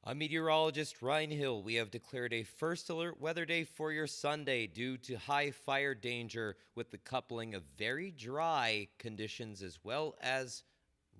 I'm meteorologist Ryan Hill. We have declared a first alert weather day for your Sunday due to high fire danger with the coupling of very dry conditions as well as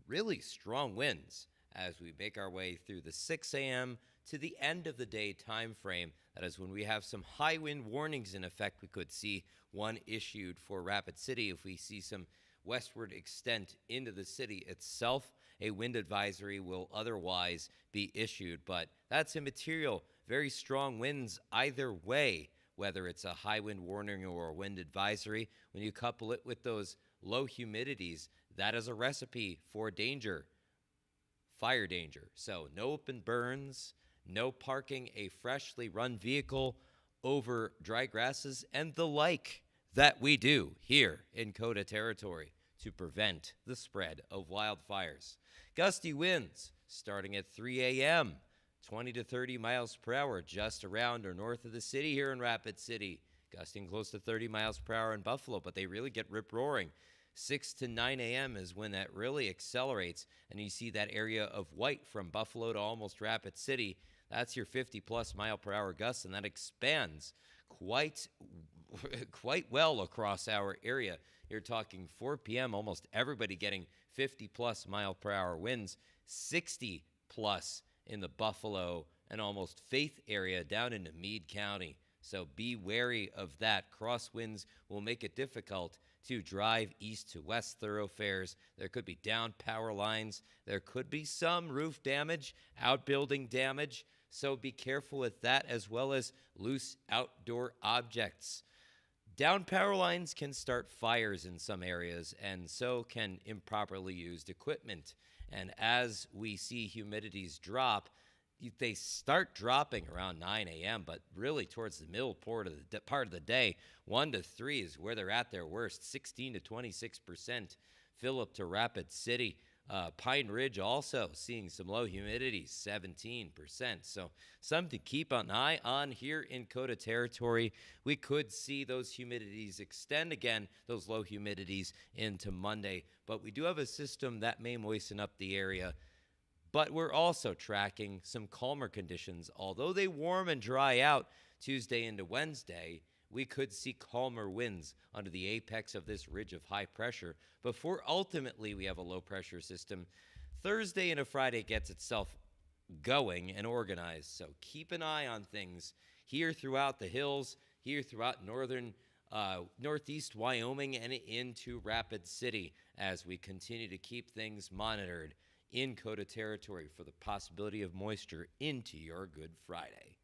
really strong winds as we make our way through the 6 a.m. to the end of the day time frame. That is when we have some high wind warnings in effect. We could see one issued for Rapid City if we see some westward extent into the city itself. A wind advisory will otherwise be issued, but that's immaterial. Very strong winds either way, whether it's a high wind warning or a wind advisory. When you couple it with those low humidities, that is a recipe for danger, fire danger. So no open burns, no parking a freshly run vehicle over dry grasses, and the like that we do here in COTA territory to prevent the spread of wildfires. Gusty winds starting at 3 a.m., 20 to 30 miles per hour just around or north of the city here in Rapid City. Gusting close to 30 miles per hour in Buffalo, but they really get rip-roaring. 6 to 9 a.m. is when that really accelerates, and you see that area of white from Buffalo to almost Rapid City. That's your 50-plus mile per hour gusts, and that expands quite well across our area. You're talking 4 p.m., almost everybody getting 50-plus mile per hour winds, 60-plus in the Buffalo and almost Faith area down into Meade County. So be wary of that. Crosswinds will make it difficult to drive east to west thoroughfares. There could be down power lines. There could be some roof damage, outbuilding damage. So be careful with that, as well as loose outdoor objects. Down power lines can start fires in some areas, and so can improperly used equipment. And as we see humidities drop, they start dropping around 9 a.m., but really towards the middle part of the day, 1 to 3 is where they're at their worst, 16 to 26%. Phillip to Rapid City. Pine Ridge also seeing some low humidity, 17%. So something to keep an eye on here in COTA territory. We could see those humidities extend again, those low humidities into Monday. But we do have a system that may moisten up the area. But we're also tracking some calmer conditions. Although they warm and dry out Tuesday into Wednesday, we could see calmer winds under the apex of this ridge of high pressure before ultimately we have a low pressure system. Thursday into Friday gets itself going and organized. So keep an eye on things here throughout the hills, here throughout northeast Wyoming and into Rapid City as we continue to keep things monitored in COTA territory for the possibility of moisture into your Good Friday.